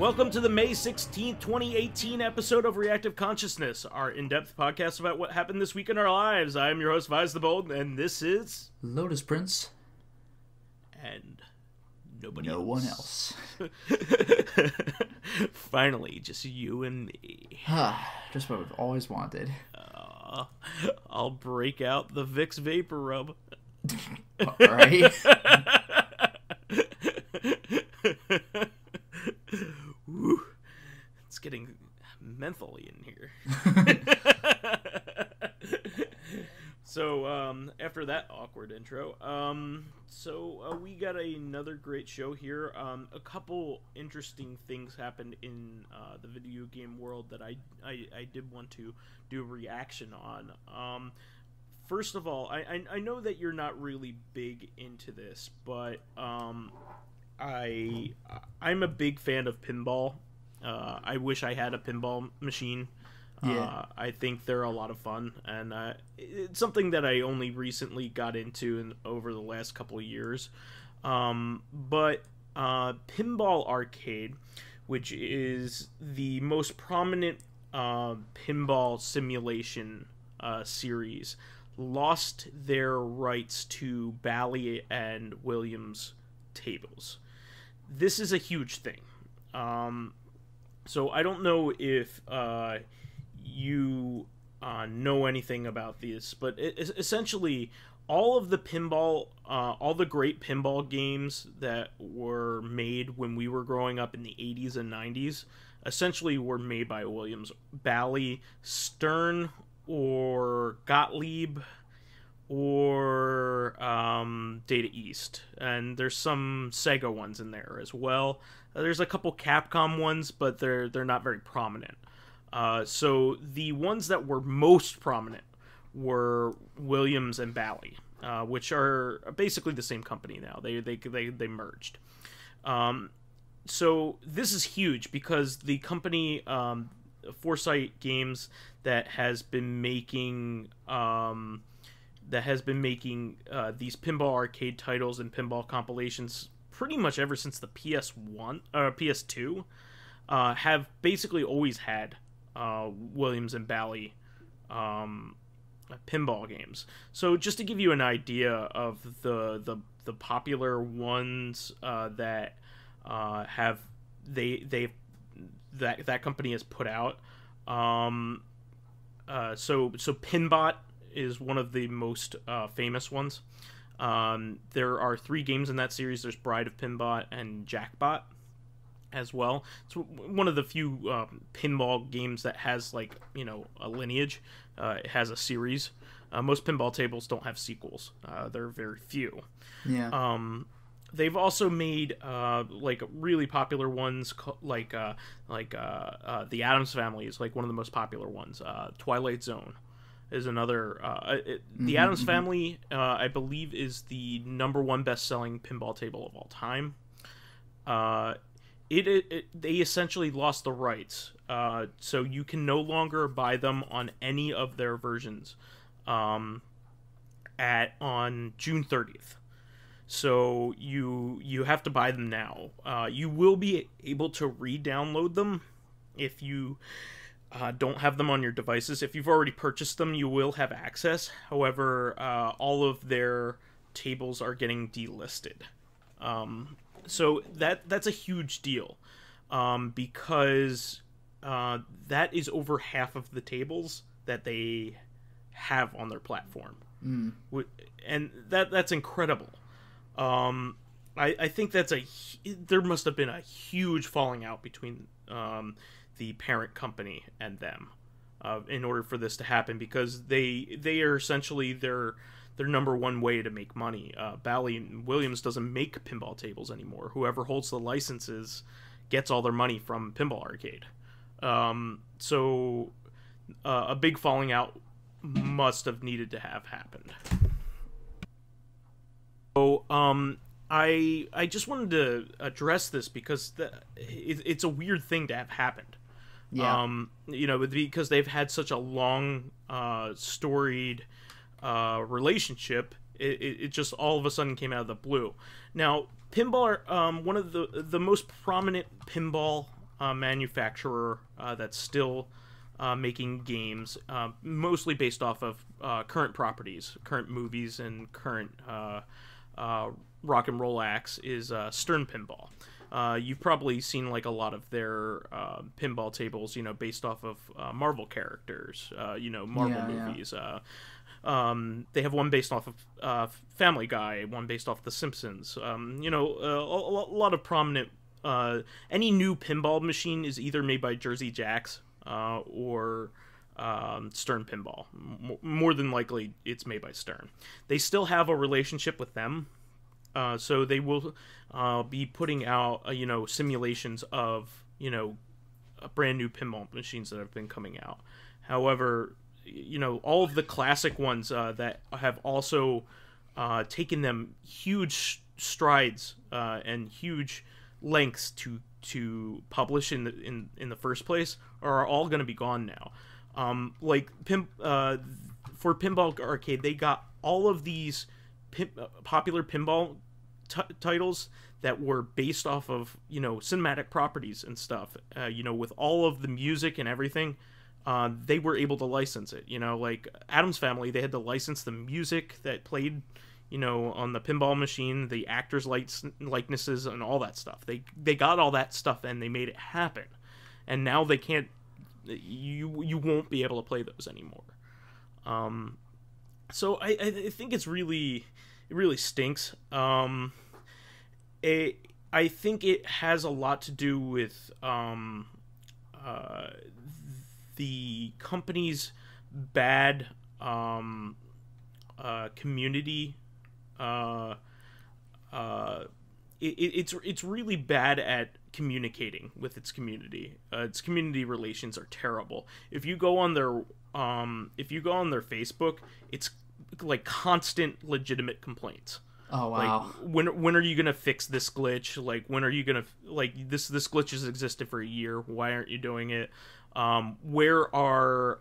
Welcome to the May 16th, 2018 episode of Reactive Consciousness, our in-depth podcast about what happened this week in our lives. I am your host, vysethebold, and this is... Lotus Prince. And no one else. Finally, just you and me. Just what we've always wanted. I'll break out the Vicks Vapor Rub. Alright. Woo. It's getting mentally in here. So, after that awkward intro, we got another great show here. A couple interesting things happened in the video game world that I did want to do a reaction on. First of all, I know that you're not really big into this, but I'm a big fan of pinball. I wish I had a pinball machine. Yeah. I think they're a lot of fun, and it's something that I only recently got into over the last couple of years. But Pinball Arcade, which is the most prominent pinball simulation series, lost their rights to Bally and Williams tables. This is a huge thing. So I don't know if you know anything about this, but essentially all of the pinball, all the great pinball games that were made when we were growing up in the 80s and 90s essentially were made by Williams. Bally, Stern, or Gottlieb, or Data East, and there's some Sega ones in there as well. There's a couple Capcom ones, but they're not very prominent. So the ones that were most prominent were Williams and Bally, which are basically the same company now. They merged. So this is huge because the company Foresight Games that has been making these Pinball Arcade titles and pinball compilations pretty much ever since the PS2, have basically always had Williams and Bally pinball games. So just to give you an idea of the popular ones that that company has put out. So Pinbot is one of the most famous ones. There are 3 games in that series. There's Bride of Pinbot and Jackbot as well. It's one of the few pinball games that has, like, you know, a lineage. It has a series. Most pinball tables don't have sequels. There are very few. Yeah. They've also made like really popular ones, like the Addams Family is like one of the most popular ones. Twilight Zone is another. The Addams Family, I believe, is the #1 best-selling pinball table of all time. They essentially lost the rights, so you can no longer buy them on any of their versions on June 30th. So you have to buy them now. You will be able to re-download them if you don't have them on your devices. If you've already purchased them, you will have access. However, all of their tables are getting delisted. So that's a huge deal, because that is over half of the tables that they have on their platform. And that's incredible. I think there must have been a huge falling out between the parent company and them in order for this to happen, because they are essentially their #1 way to make money. Bally and Williams doesn't make pinball tables anymore. Whoever holds the licenses gets all their money from Pinball Arcade. So a big falling out must have needed to have happened. So I just wanted to address this because it's a weird thing to have happened. Yeah. You know, because they've had such a long, storied relationship. It just all of a sudden came out of the blue. Now, pinball, one of the most prominent pinball manufacturer that's still making games, mostly based off of current properties, current movies, and current rock and roll acts, is Stern Pinball. You've probably seen like a lot of their pinball tables, based off of Marvel characters, Marvel movies. They have one based off of Family Guy, one based off The Simpsons. A lot of prominent. Any new pinball machine is either made by Jersey Jacks or Stern Pinball. More than likely, it's made by Stern. They still have a relationship with them, so they will be putting out simulations of brand new pinball machines that have been coming out. However, all of the classic ones that have also taken them huge strides and huge lengths to publish in the first place are all going to be gone now. For Pinball Arcade, they got all of these popular pinball titles that were based off of cinematic properties and stuff. With all of the music and everything, they were able to license it. Like Addams Family, they had to license the music that played on the pinball machine, the actors' likenesses, and all that stuff. They got all that stuff and they made it happen. And now they can't. You won't be able to play those anymore. So I think it really stinks. I think it has a lot to do with the company's bad community. It's really bad at communicating with its community. Its community relations are terrible. If you go on their Facebook, it's like constant legitimate complaints. Oh wow! Like when are you gonna fix this glitch? Like when are you gonna this glitch has existed for a year? Why aren't you doing it? Where are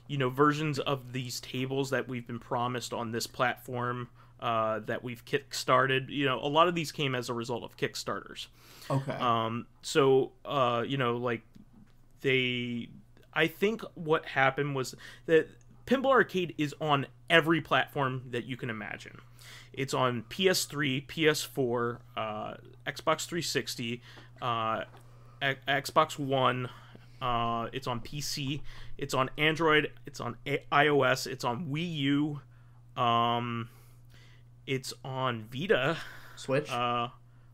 versions of these tables that we've been promised on this platform that we've kickstarted? A lot of these came as a result of Kickstarters. Okay. I think what happened was that Pinball Arcade is on every platform that you can imagine. It's on PS3, PS4, Xbox 360, Xbox One. It's on PC. It's on Android. It's on iOS. It's on Wii U. It's on Vita. Switch.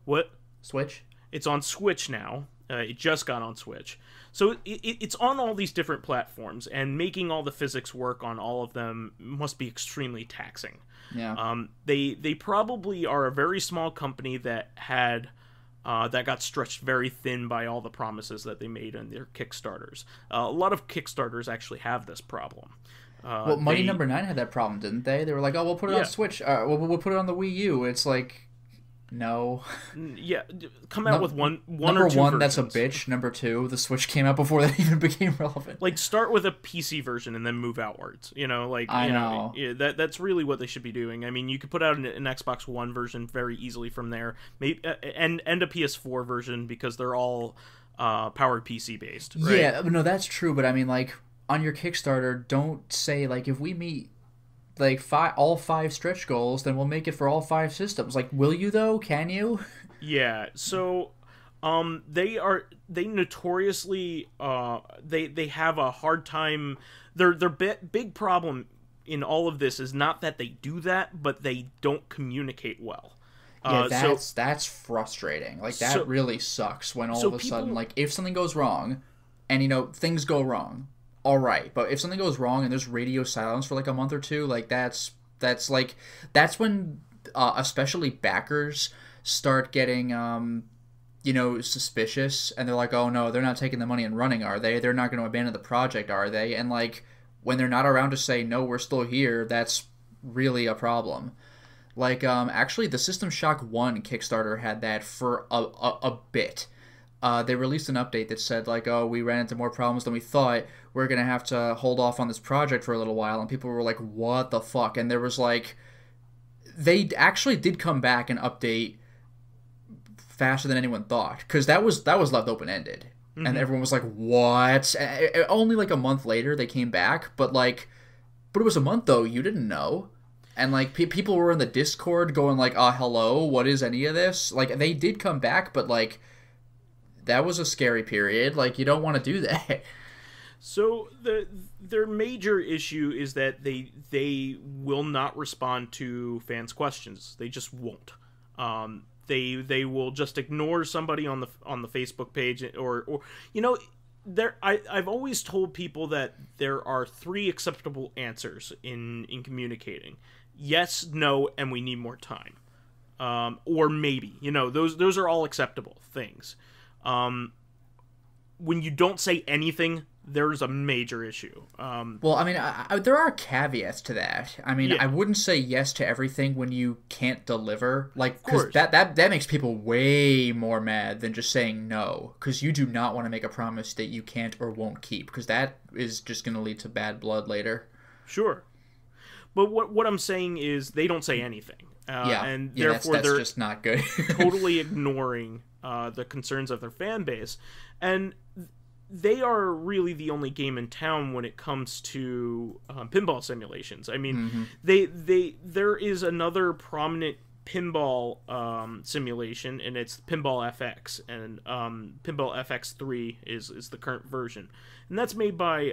What? Switch. It's on Switch now. It just got on Switch. So it's on all these different platforms, and making all the physics work on all of them must be extremely taxing. Yeah. They probably are a very small company that got stretched very thin by all the promises that they made in their Kickstarters. A lot of Kickstarters actually have this problem. Mighty Number 9 had that problem, didn't they? They were like, "Oh, we'll put it on Switch. We'll put it on the Wii U." It's like, no. Yeah, come out with one number or two one, versions. That's a bitch. Number two, the Switch came out before that even became relevant. Like, start with a PC version and then move outwards. I know. That's really what they should be doing. I mean, you could put out an Xbox One version very easily from there, maybe, and a PS4 version, because they're all powered PC based. Right? Yeah, no, that's true. But I mean, like, on your Kickstarter, don't say like, if we meet like all 5 stretch goals, then we'll make it for all 5 systems. Like, will you though? Can you? Yeah. So, they notoriously they have a hard time. Their big problem in all of this is not that they do that, but they don't communicate well. Yeah, that's frustrating. Like, that really sucks when all of a sudden, like, if something goes wrong, and things go wrong, all right, but if something goes wrong and there's radio silence for like a month or two, like that's when especially backers start getting suspicious, and they're like, oh no, they're not taking the money and running, are they? They're not going to abandon the project, are they? And like, when they're not around to say, no, we're still here, that's really a problem. Like, actually, the System Shock 1 Kickstarter had that for a bit. They released an update that said, like, oh, we ran into more problems than we thought. We're going to have to hold off on this project for a little while. And people were like, what the fuck? And there was, like, they actually did come back and update faster than anyone thought. Because that was left open-ended. and everyone was like, "What?" Only like a month later they came back, but it was a month though. You didn't know, and like people were in the Discord going like, hello, what is any of this?" Like they did come back, but like that was a scary period. Like you don't want to do that. So their major issue is that they will not respond to fans' questions. They just won't. They will just ignore somebody on the Facebook page, or I've always told people that there are 3 acceptable answers in communicating: yes, no, and we need more time, or maybe. Those are all acceptable things. When you don't say anything, there's a major issue. Well, I mean, there are caveats to that. I mean, Yeah. I wouldn't say yes to everything when you can't deliver. Like, because that makes people way more mad than just saying no. Because you do not want to make a promise that you can't or won't keep. Because that is just going to lead to bad blood later. Sure. But what I'm saying is they don't say anything. And therefore that's they're just not good. totally ignoring the concerns of their fan base. And they are really the only game in town when it comes to pinball simulations. I mean, there is another prominent pinball simulation, and it's Pinball FX, and Pinball FX3 is the current version, and that's made by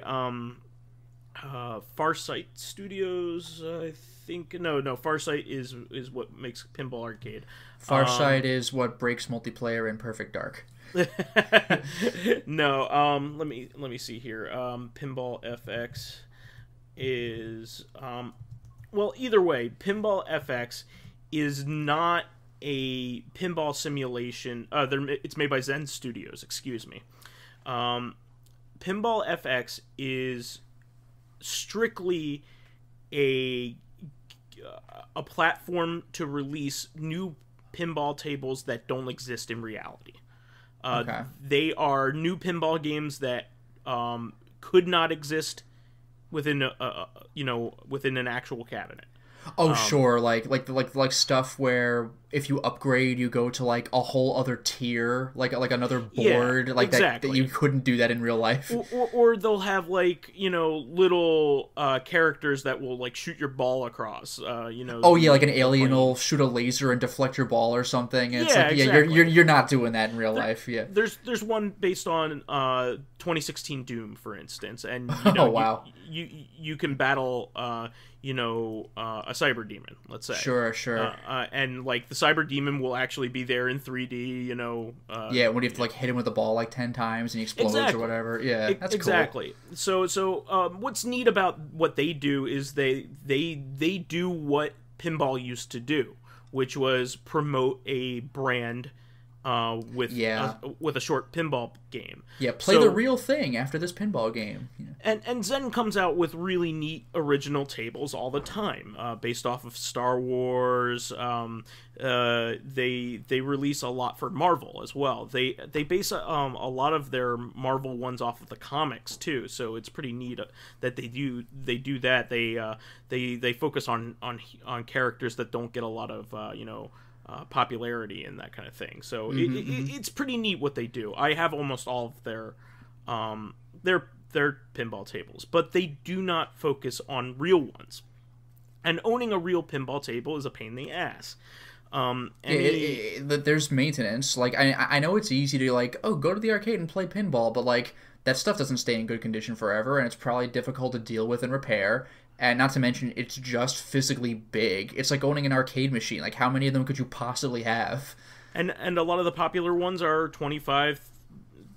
Farsight Studios, I think. No, Farsight is what makes Pinball Arcade. Farsight is what breaks multiplayer in Perfect Dark. No, let me see here. Pinball FX is well, either way, Pinball FX is not a pinball simulation. It's made by Zen Studios, excuse me. Pinball FX is strictly a platform to release new pinball tables that don't exist in reality. Okay. They are new pinball games that could not exist within within an actual cabinet. Oh, sure, like stuff where if you upgrade, you go to like a whole other tier, like another board, like exactly. that you couldn't do that in real life. Or they'll have like little characters that will like shoot your ball across. Oh yeah, like an alien will shoot a laser and deflect your ball or something. And it's like, exactly. you're not doing that in real life. Yeah. There's one based on 2016 Doom, for instance, and oh wow, you can battle a cyber demon, let's say. Sure. And like the cyber demon will actually be there in 3D, yeah, when you have to like hit him with the ball like 10 times and he explodes or whatever. Yeah, that's exactly. Cool. So what's neat about what they do is they do what pinball used to do, which was promote a brand with a short pinball game. Yeah, play the real thing after this pinball game. Yeah. And Zen comes out with really neat original tables all the time, based off of Star Wars. They release a lot for Marvel as well. They base a lot of their Marvel ones off of the comics too. So it's pretty neat that they do that. They focus on characters that don't get a lot of popularity and that kind of thing. So it's pretty neat what they do. I have almost all of their pinball tables, but they do not focus on real ones. And owning a real pinball table is a pain in the ass. There's maintenance. Like I know it's easy to like, go to the arcade and play pinball, but like that stuff doesn't stay in good condition forever, and it's probably difficult to deal with and repair. And not to mention, it's just physically big. It's like owning an arcade machine. Like, how many of them could you possibly have? And a lot of the popular ones are 25,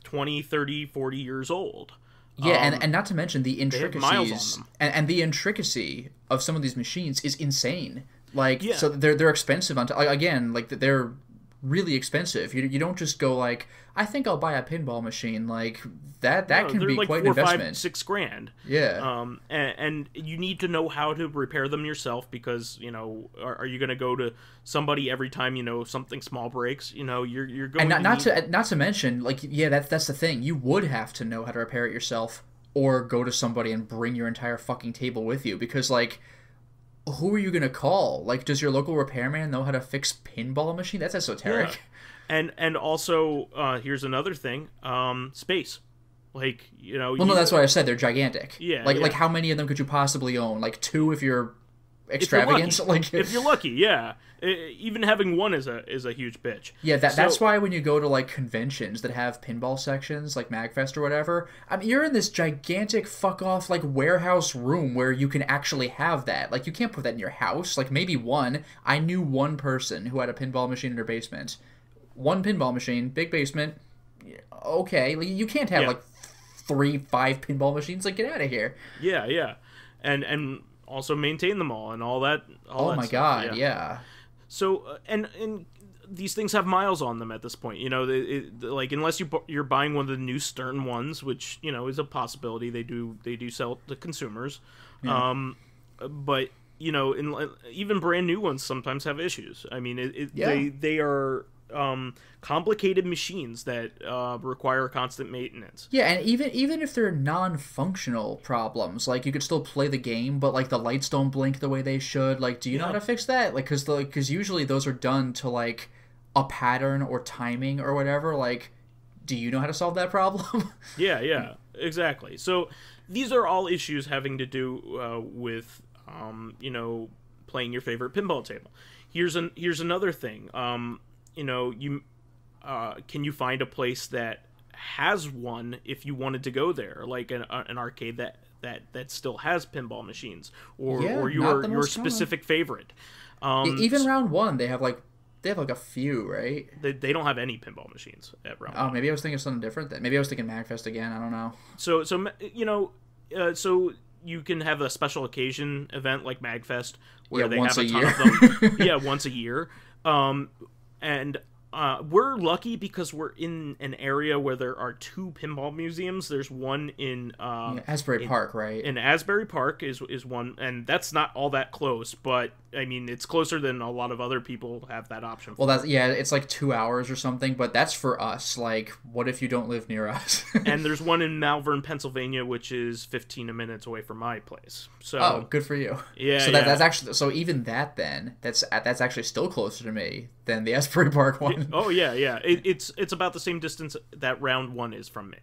20, 30, 40 years old. Yeah, and not to mention the intricacies. They have miles on them. And the intricacy of some of these machines is insane. Like, so they're expensive. Again, like, they're really expensive. You don't just go like, I think I'll buy a pinball machine. Like that can be like quite $4, an investment. $5, $6 grand. Yeah. And you need to know how to repair them yourself, because are you going to go to somebody every time something small breaks? You're going. And not to mention, like, that's the thing. You would have to know how to repair it yourself, or go to somebody and bring your entire fucking table with you, because like, who are you going to call? Like, does your local repairman know how to fix pinball machine? That's esoteric. And also, here's another thing: space. Like, Well, no, that's what I said. They're gigantic. Yeah, like how many of them could you possibly own? Like 2 if you're extravagant. If you're lucky, yeah. Even having one is a huge bitch. Yeah, that's why when you go to like conventions that have pinball sections, like MagFest or whatever, I mean, you're in this gigantic fuck off like warehouse room where you can actually have that. Like, you can't put that in your house. Like, maybe one. I knew one person who had a pinball machine in her basement. One pinball machine, big basement. Okay, like, you can't have like 3, 5 pinball machines. Like, get out of here. Yeah, and also maintain them all and all that. Oh my god, yeah. So and these things have miles on them at this point. Like, unless you're buying one of the new Stern ones, which is a possibility. They do sell to consumers, but even brand new ones sometimes have issues. I mean, they are complicated machines that require constant maintenance. Yeah, and even if they're non-functional problems, like, you could still play the game, but like the lights don't blink the way they should. Like, do you know how to fix that? Like, because usually those are done to like a pattern or timing or whatever. Like, do you know how to solve that problem? Yeah, exactly. So these are all issues having to do with playing your favorite pinball table. Here's another thing. Can you find a place that has one if you wanted to go there, like an arcade that still has pinball machines, or your specific favorite? Even round one, they have like a few, right? They don't have any pinball machines at round one. Maybe I was thinking of something different then. Maybe I was thinking MagFest again. I don't know. So you can have a special occasion event like MagFest where they have a ton of them. Yeah, once a year. And we're lucky because we're in an area where there are 2 pinball museums. There's one in Asbury Park, right? In Asbury Park is one, and that's not all that close, but I mean, it's closer than a lot of other people have that option for. Well, it's like 2 hours or something, but that's for us. Like, what if you don't live near us? And there's one in Malvern, Pennsylvania, which is 15 minutes away from my place. So good for you. Yeah. So that's actually even that then that's actually still closer to me than the Asbury Park one. Yeah. It's about the same distance that round one is from me.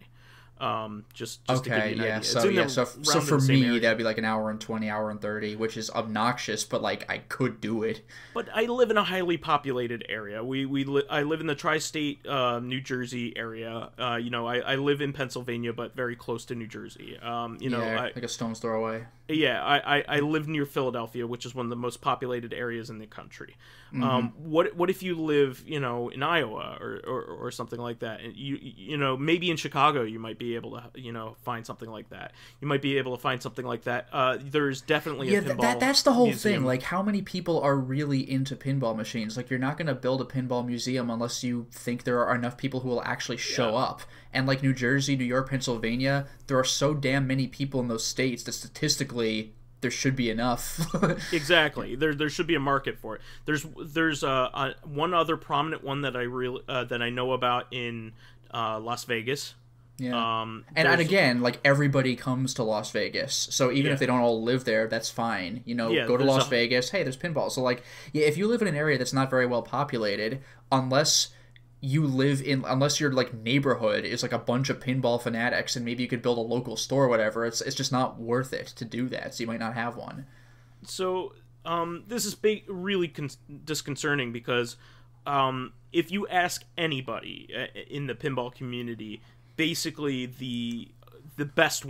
Just to give you an idea. So for me that'd be like an hour and 20, hour and 30, which is obnoxious, but like I could do it. But I live in a highly populated area. I live in the tri-state New Jersey area. I live in Pennsylvania, but very close to New Jersey. Like a stone's throw away. Yeah, I live near Philadelphia, which is one of the most populated areas in the country. What if you live, in Iowa or something like that? And maybe in Chicago you might be able to, find something like that. You might be able to find something like that. There's definitely a pinball that's the whole museum. thing. Like, how many people are really into pinball machines? Like, you're not going to build a pinball museum unless you think there are enough people who will actually show up. And like New Jersey, New York, Pennsylvania, there are so damn many people in those states that statistically there should be enough. Exactly. There should be a market for it. There's one other prominent one that I know about in Las Vegas. Yeah. And again, like, everybody comes to Las Vegas, so even if they don't all live there, that's fine. Go to Las Vegas. Hey, there's pinball. So like, if you live in an area that's not very well populated, unless your like neighborhood is like a bunch of pinball fanatics, and maybe you could build a local store or whatever, it's just not worth it to do that. So you might not have one. So this is really disconcerting because if you ask anybody in the pinball community, basically the best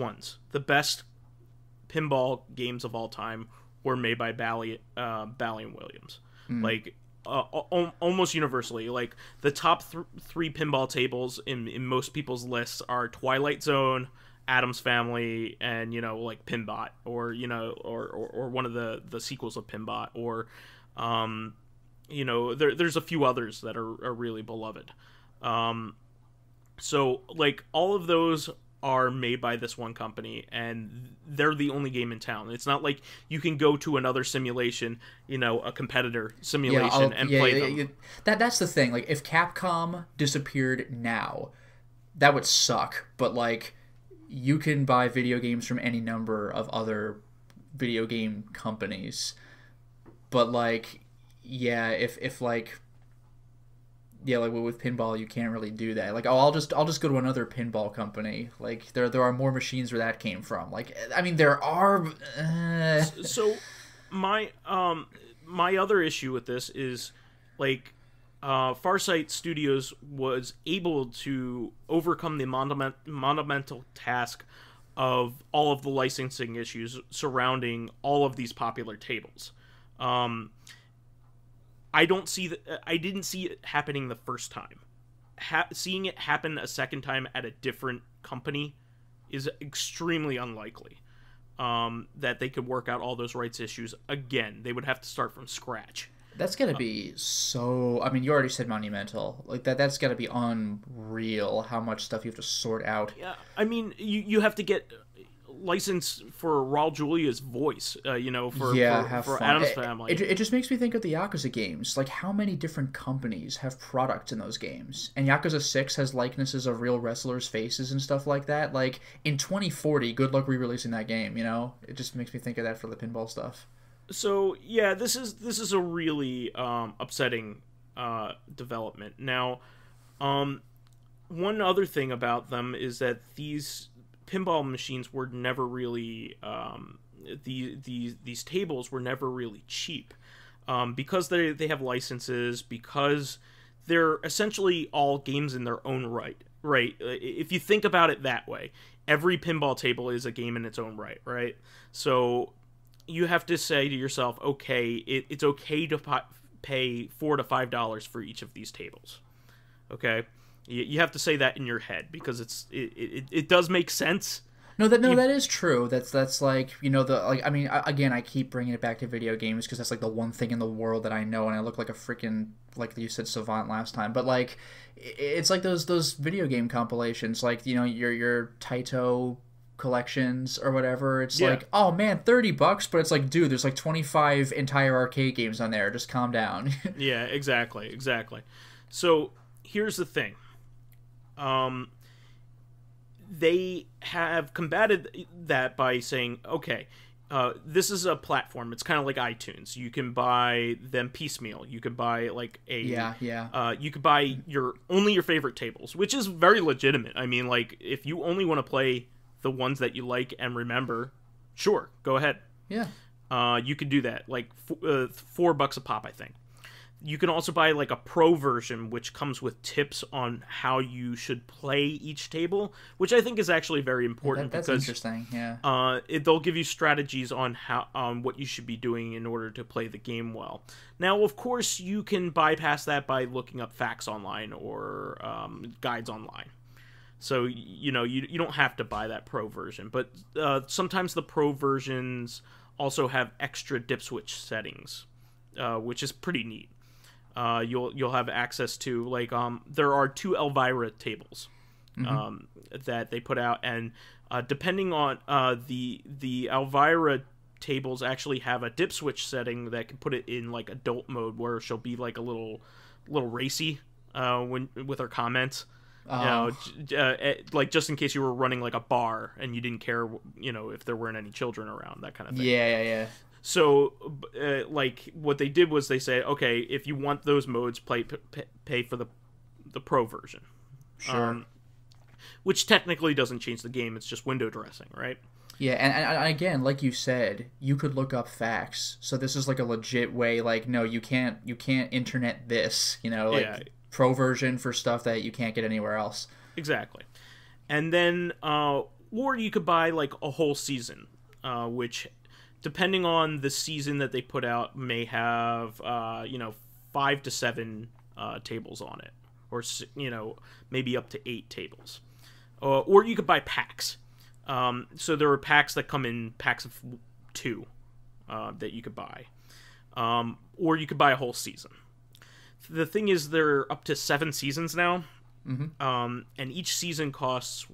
pinball games of all time were made by Bally and Williams. Like, almost universally, like, the top 3 pinball tables in most people's lists are Twilight Zone, Addams Family, and like Pinbot, or or one of the sequels of Pinbot, or there's a few others that are really beloved. So like, all of those are made by this one company, and they're the only game in town. It's not like you can go to another simulation, a competitor simulation, and play them. That's the thing. Like, if Capcom disappeared now, that would suck. But like, you can buy video games from any number of other video game companies. But like, if like Yeah, like with pinball, you can't really do that. Like, oh, I'll just go to another pinball company. Like, there are more machines where that came from. Like, I mean, there are. So my other issue with this is like Farsight Studios was able to overcome the monumental task of all of the licensing issues surrounding all of these popular tables. I don't see I didn't see it happening the first time. Seeing it happen a second time at a different company is extremely unlikely. That they could work out all those rights issues again. They would have to start from scratch. That's gotta be so. I mean, you already said monumental. Like that. That's gotta be unreal. How much stuff you have to sort out. Yeah, I mean, you have to get license for Raul Julia's voice. For Adam's Family. It just makes me think of the Yakuza games. Like how many different companies have products in those games? And Yakuza 6 has likenesses of real wrestlers' faces and stuff like that. Like in 2040, good luck re-releasing that game. You know, it just makes me think of that for the pinball stuff. So yeah, this is a really upsetting development. Now, one other thing about them is that these pinball machines were never really these tables were never really cheap, because they have licenses, because they're essentially all games in their own right. If you think about it that way, every pinball table is a game in its own right. So you have to say to yourself, okay, it's okay to pay $4 to $5 for each of these tables. Okay, you have to say that in your head because it does make sense. That is true. That's like, you know, I mean, again, I keep bringing it back to video games because that's like the one thing in the world that I know, and I look like a freaking, like you said, savant last time. But like, it's like those video game compilations, like, you know, your Taito collections or whatever. It's like, oh man, $30, but it's like, dude, there's like 25 entire arcade games on there. Just calm down. Yeah, exactly. So here's the thing. They have combated that by saying, okay, this is a platform. It's kind of like iTunes. You can buy them piecemeal. You could buy like you could buy only your favorite tables, which is very legitimate. I mean, like if you only want to play the ones that you like and remember, sure, go ahead. Yeah. You could do that. Like $4 a pop, I think. You can also buy like a pro version, which comes with tips on how you should play each table, which I think is actually very important. That's because, interesting. Yeah. They'll give you strategies on what you should be doing in order to play the game well. Now, of course, you can bypass that by looking up facts online or guides online. So you know you don't have to buy that pro version, but sometimes the pro versions also have extra dip switch settings, which is pretty neat. You'll have access to, like, there are 2 Elvira tables that they put out, and depending on the Elvira tables actually have a dip switch setting that can put it in like adult mode, where she'll be like a little racy when with her comments. You know, like just in case you were running like a bar and you didn't care, you know, if there weren't any children around, that kind of thing. Yeah. So, like, what they did was they said, okay, if you want those modes, pay for the pro version. Sure. Which technically doesn't change the game. It's just window dressing, right? Yeah, and again, like you said, you could look up facts. So this is like a legit way. Like, no, you can't internet this. You know, like pro version for stuff that you can't get anywhere else. Exactly. And then, or you could buy like a whole season, which, depending on the season that they put out, may have 5 to 7 tables on it, or maybe up to 8 tables. Or you could buy packs. So there are packs that come in packs of 2 that you could buy, or you could buy a whole season. The thing is, they're up to 7 seasons now, and each season costs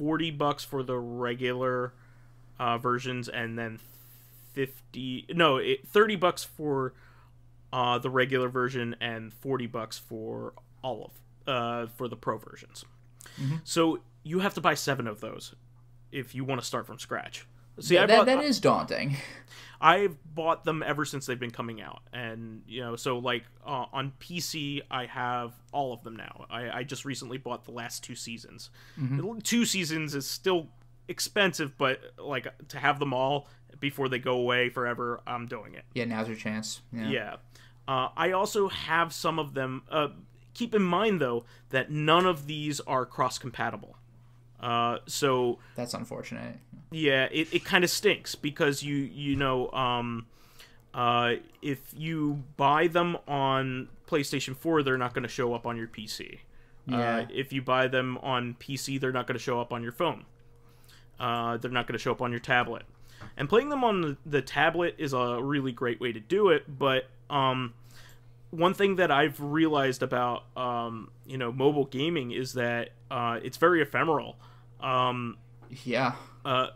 $40 for the regular versions, and then $30 for the regular version, and $40 for all of for the pro versions. So you have to buy 7 of those if you want to start from scratch. See, that is daunting. I've bought them ever since they've been coming out, and so like on PC, I have all of them now. I just recently bought the last 2 seasons. 2 seasons is still expensive, but like to have them all before they go away forever, I'm doing it. Yeah, now's your chance. Yeah. I also have some of them. Keep in mind though that none of these are cross-compatible. So that's unfortunate. Yeah, it kind of stinks because if you buy them on PlayStation 4, they're not going to show up on your PC. Yeah. If you buy them on PC, they're not going to show up on your phone. They're not going to show up on your tablet. And playing them on the tablet is a really great way to do it, but one thing that I've realized about mobile gaming is that it's very ephemeral. Yeah.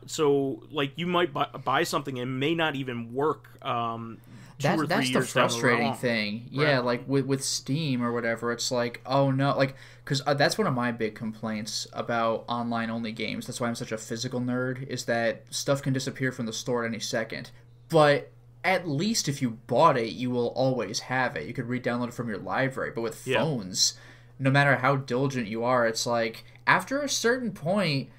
So like you might buy something and may not even work. That's the frustrating thing. Yeah, right. Like with Steam or whatever, it's like, oh no, like because that's one of my big complaints about online only games. That's why I'm such a physical nerd. Is that stuff can disappear from the store at any second, but at least if you bought it, you will always have it. You could re-download it from your library. But with phones, no matter how diligent you are, it's like after a certain point,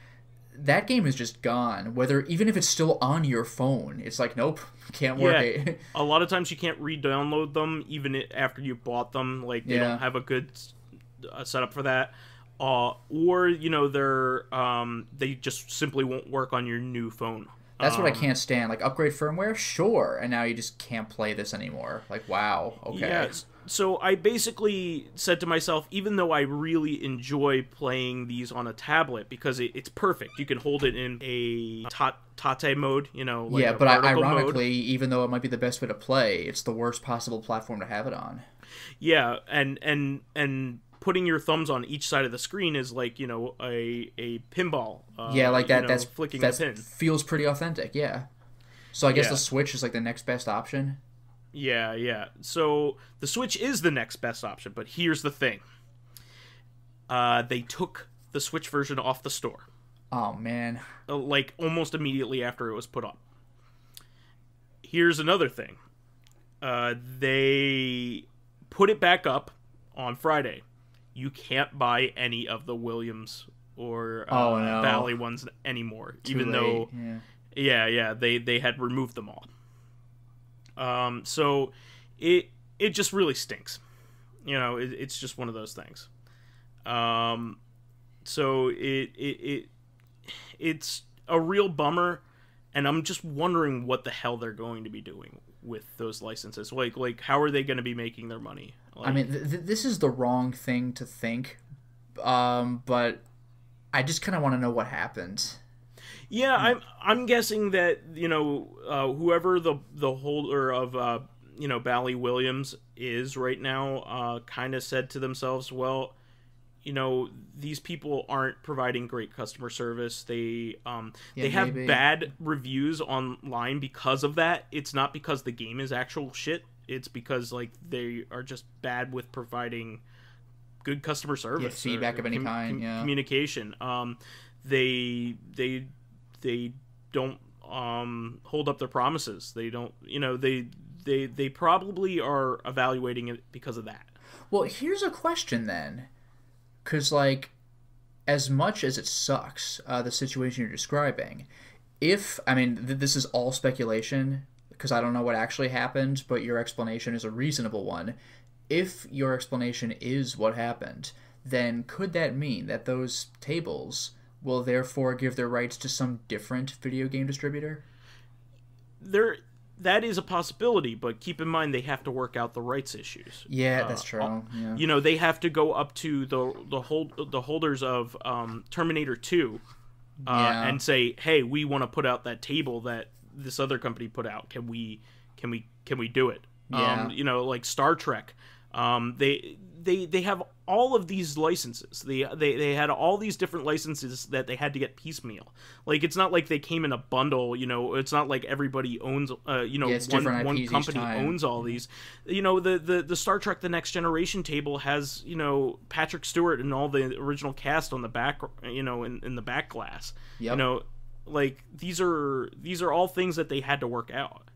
that game is just gone. Even if it's still on your phone, it's like, nope, can't work it. A lot of times you can't re-download them even after you bought them. Like they don't have a good setup for that. Or they just simply won't work on your new phone. That's what I can't stand. Like, upgrade firmware? Sure. And now you just can't play this anymore. Like, wow. Okay. Yeah. So I basically said to myself, even though I really enjoy playing these on a tablet, because it's perfect. You can hold it in a tate mode, like but ironically, mode. Even though it might be the best way to play, it's the worst possible platform to have it on. Yeah, and putting your thumbs on each side of the screen is like a pinball. Like that. That's flicking a pin. Feels pretty authentic. Yeah. So I guess the Switch is like the next best option. Yeah. So the Switch is the next best option, but here's the thing. They took the Switch version off the store. Oh man. Like almost immediately after it was put up. Here's another thing. They put it back up on Friday. You can't buy any of the Williams or Bally ones anymore, even though they had removed them all. So it just really stinks. It's just one of those things. So it's a real bummer, and I'm just wondering what the hell they're going to be doing with those licenses. Like how are they going to be making their money? Like, I mean, this is the wrong thing to think, but I just kind of want to know what happened. Yeah, I'm guessing that whoever the holder of Bally Williams is right now kind of said to themselves, well, these people aren't providing great customer service. They have bad reviews online because of that. It's not because the game is actual shit. It's because like they are just bad with providing good customer service, feedback of any kind, communication. They don't hold up their promises. They don't. They probably are evaluating it because of that. Well, here's a question then. Because, like, as much as it sucks, the situation you're describing, this is all speculation, because I don't know what actually happened, but your explanation is a reasonable one. If your explanation is what happened, then could that mean that those tables will therefore give their rights to some different video game distributor? That is a possibility, but keep in mind they have to work out the rights issues. Yeah, that's true. Yeah. They have to go up to the holders of Terminator 2 and say, "Hey, we want to put out that table that this other company put out. Can we do it?" Yeah. Like Star Trek. They have all of these licenses. They had all these different licenses that they had to get piecemeal. Like it's not like they came in a bundle. It's not like everybody owns. One company owns all these. The Star Trek: The Next Generation table has Patrick Stewart and all the original cast on the back. In the back glass. Yep. like these are all things that they had to work out.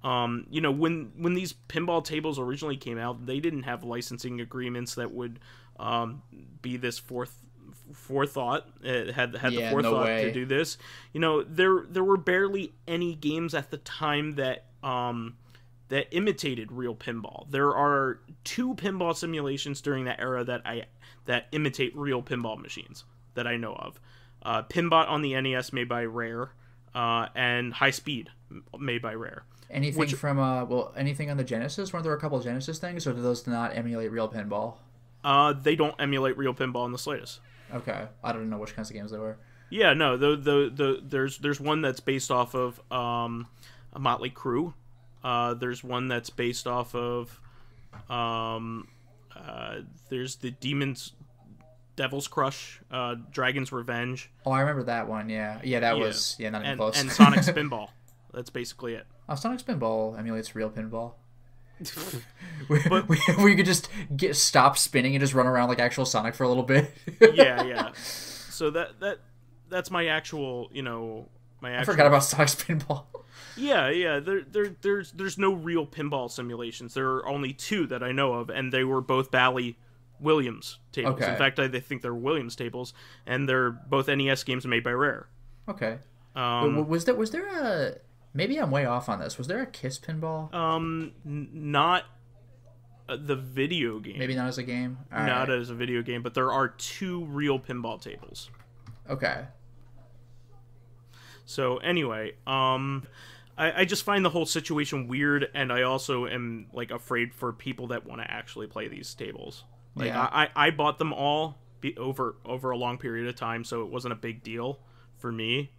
You know, when these pinball tables originally came out, they didn't have licensing agreements that would be this forethought. It had the forethought to do this. You know, there were barely any games at the time that that imitated real pinball. There are 2 pinball simulations during that era that imitate real pinball machines that I know of. Pinbot on the NES made by Rare, and High Speed made by Rare. Anything from anything on the Genesis? Weren't there a couple of Genesis things, or do those not emulate real pinball? They don't emulate real pinball in the slightest. Okay, I don't know which kinds of games they were. Yeah, no, there's one that's based off of a Motley Crue. There's one that's based off of there's the Devil's Crush, Dragon's Revenge. Oh, I remember that one. Yeah, that was not even close. And Sonic Spinball. That's basically it. Oh, Sonic Spinball emulates real pinball. where you could just stop spinning and just run around like actual Sonic for a little bit. yeah. So that's my actual, you know, I forgot about Sonic Spinball. Yeah. There's no real pinball simulations. There are only 2 that I know of, and they were both Bally Williams tables. Okay. In fact, I think they're Williams tables, and they're both NES games made by Rare. Okay. Was there a? Maybe I'm way off on this. Was there a Kiss pinball? Not the video game. Maybe not as a game. Not as a video game, but there are 2 real pinball tables. Okay. So anyway, I just find the whole situation weird, and I also am like afraid for people that want to actually play these tables. Like I bought them all over a long period of time, so it wasn't a big deal for me.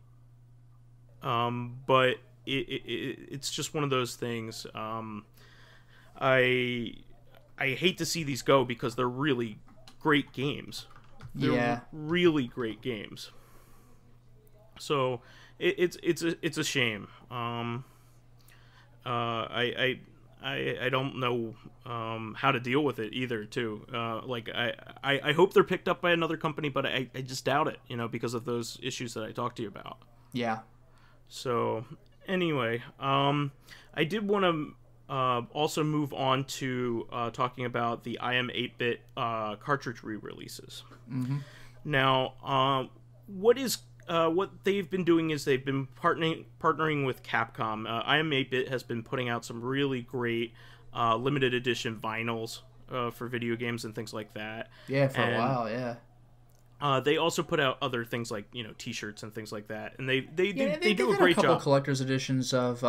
But it's just one of those things. I hate to see these go because they're really great games. They're really great games. So it's a shame. I don't know how to deal with it either. Too. Like I hope they're picked up by another company, but I just doubt it. You know, because of those issues that I talked to you about. Yeah. So anyway, I did want to also move on to talking about the IM 8-bit cartridge re-releases. Mm-hmm. Now, what they've been doing is they've been partnering with Capcom. IM 8-bit has been putting out some really great limited edition vinyls for video games and things like that. Yeah, for a while, yeah. They also put out other things like, you know, T-shirts and things like that, and they do a great job. A couple collector's editions of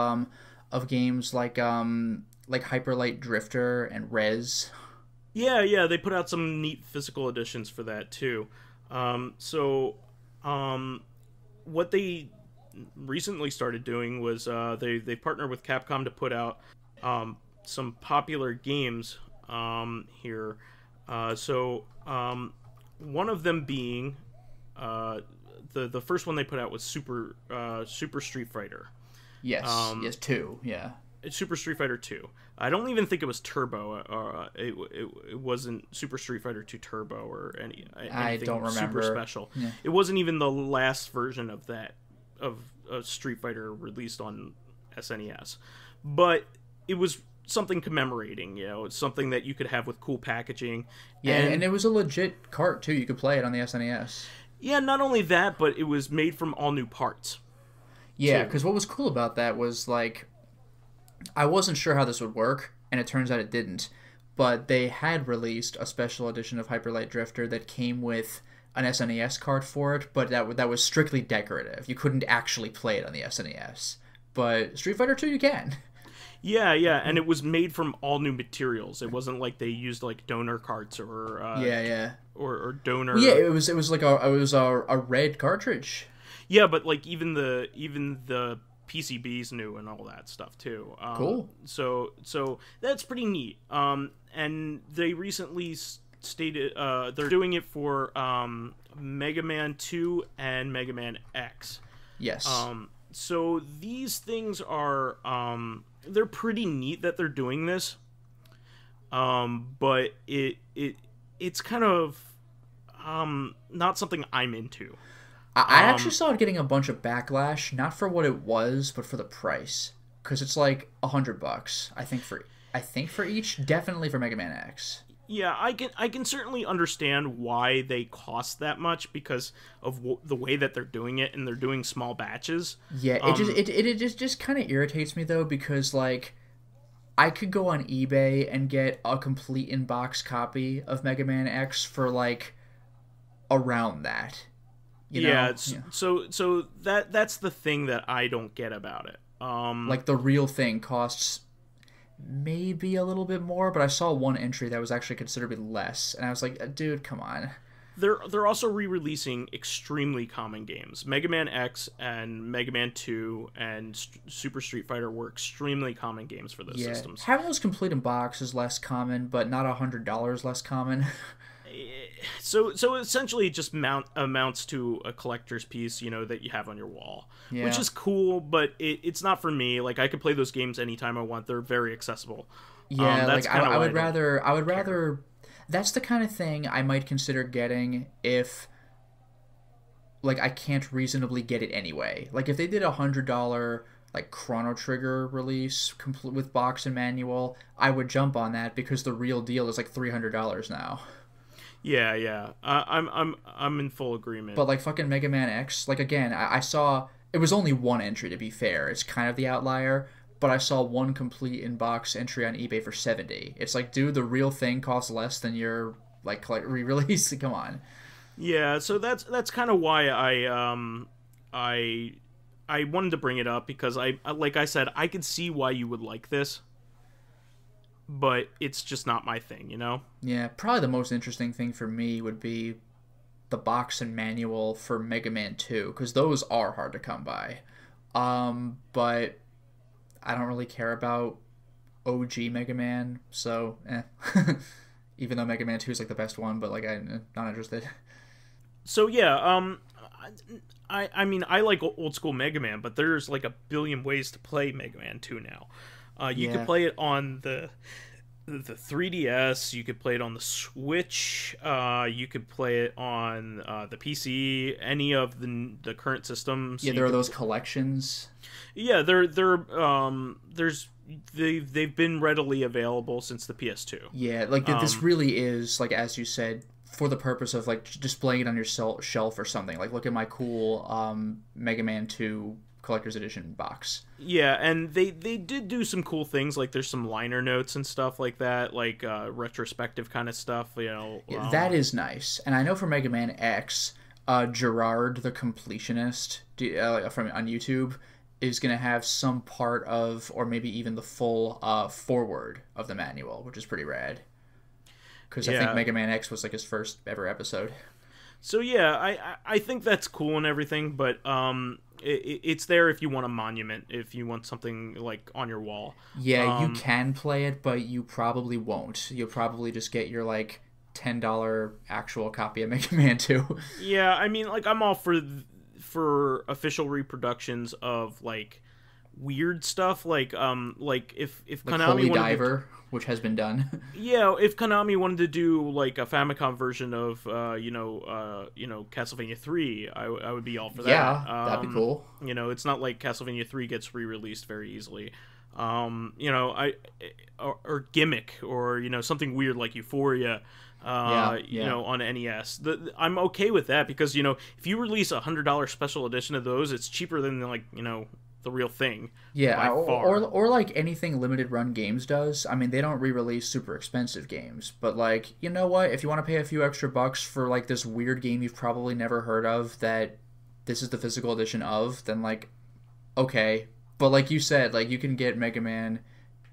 games like Hyperlight Drifter and Rez. Yeah, they put out some neat physical editions for that too. What they recently started doing was they partnered with Capcom to put out some popular games here. One of them being the first one they put out was Super Street Fighter. Yes, 2, yeah. It's Super Street Fighter 2. I don't even think it was Turbo. It wasn't Super Street Fighter 2 Turbo or anything I don't remember. super special. Yeah. It wasn't even the last version of Street Fighter released on SNES. But it was something commemorating, you know, it's something that you could have with cool packaging. Yeah, and it was a legit cart too. You could play it on the SNES. Yeah, not only that, but it was made from all new parts. Yeah, because what was cool about that was, like, I wasn't sure how this would work, and it turns out it didn't. But they had released a special edition of Hyperlight Drifter that came with an SNES cart for it, but that was strictly decorative. You couldn't actually play it on the SNES. But Street Fighter 2 you can. Yeah, and it was made from all new materials. It wasn't like they used like donor carts or or donor. Well, yeah, it was a red cartridge. Yeah, but like even the PCBs new and all that stuff too. Cool. So that's pretty neat. And they recently stated they're doing it for Mega Man 2 and Mega Man X. Yes. So these things are they're pretty neat that they're doing this. But it's kind of not something I'm into. I actually saw it getting a bunch of backlash, not for what it was, but for the price, because it's like $100. I think for each, definitely for Mega Man X. Yeah, I can certainly understand why they cost that much because of the way that they're doing it, and they're doing small batches. Yeah, it just kind of irritates me though, because like I could go on eBay and get a complete in-box copy of Mega Man X for like around that. You know? So that's the thing that I don't get about it. Like the real thing costs maybe a little bit more, but I saw one entry that was actually considerably less, and I was like, dude, come on. They're also re-releasing extremely common games. Mega Man X and Mega Man 2 and Super Street Fighter were extremely common games for those systems. Having those complete in box is less common, but not $100 less common. So essentially it just amounts to a collector's piece, you know, that you have on your wall, which is cool, but it's not for me. Like, I could play those games anytime I want. They're very accessible. Yeah, like I would rather. That's the kind of thing I might consider getting if, like, I can't reasonably get it anyway. Like, if they did $100 like Chrono Trigger release complete with box and manual, I would jump on that because the real deal is like $300 now. Yeah. I'm in full agreement. But like fucking Mega Man X, like again, I saw it was only one entry to be fair. It's kind of the outlier, but I saw one complete in-box entry on eBay for $70. It's like, dude, the real thing costs less than your like re-release. Come on. Yeah, so that's kind of why I wanted to bring it up, because I like I said, I could see why you would like this, but it's just not my thing, you know? Yeah, probably the most interesting thing for me would be the box and manual for Mega Man 2, because those are hard to come by. But I don't really care about OG Mega Man, so even though Mega Man 2 is like the best one, but like I'm not interested. So yeah, I mean, I like old school Mega Man, but there's like a billion ways to play Mega Man 2 now. You could play it on the 3DS. You could play it on the Switch. You could play it on the PC. Any of the current systems. Yeah, there are those collections. Yeah, they've been readily available since the PS2. Yeah, like this really is, like, as you said, for the purpose of like displaying it on your shelf or something. Like, look at my cool Mega Man 2 collector's edition box. Yeah, and they did do some cool things, like there's some liner notes and stuff like that, like retrospective kind of stuff, you know. That is nice. And I know for Mega Man X, Gerard the Completionist from on YouTube is going to have some part of, or maybe even the full forward of the manual, which is pretty rad. Because I think Mega Man X was like his first ever episode. So yeah, I think that's cool and everything, but it's there if you want a monument, if you want something like on your wall. Yeah, you can play it, but you probably won't. You'll probably just get your like $10 actual copy of Mega Man 2. Yeah, I mean, like, I'm all for official reproductions of like weird stuff, like if Konami Holy Diver, which has been done. Yeah, if Konami wanted to do like a Famicom version of Castlevania 3, I would be all for that. Yeah, that'd be cool. You know, it's not like Castlevania 3 gets re-released very easily. Or Gimmick, or something weird like Euphoria. On NES. I'm okay with that, because if you release $100 special edition of those, it's cheaper than the real thing. Yeah, or like anything Limited Run Games does. I mean, they don't re-release super expensive games, but like, you know what? If you want to pay a few extra bucks for like this weird game you've probably never heard of that this is the physical edition of, then like, okay. But like you said, like you can get Mega Man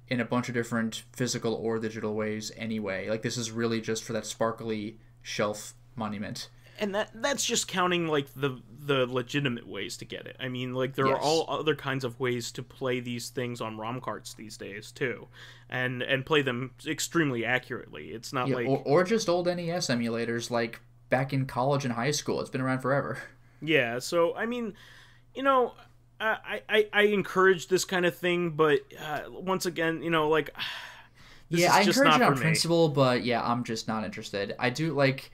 in a bunch of different physical or digital ways anyway. Like, this is really just for that sparkly shelf monument. And that's just counting like the legitimate ways to get it. I mean, like, there are all other kinds of ways to play these things on ROM carts these days too, and play them extremely accurately. It's not like or just old NES emulators like back in college and high school. It's been around forever. Yeah, so I mean, I encourage this kind of thing, but once again, I encourage it on principle, but yeah, I'm just not interested. I do like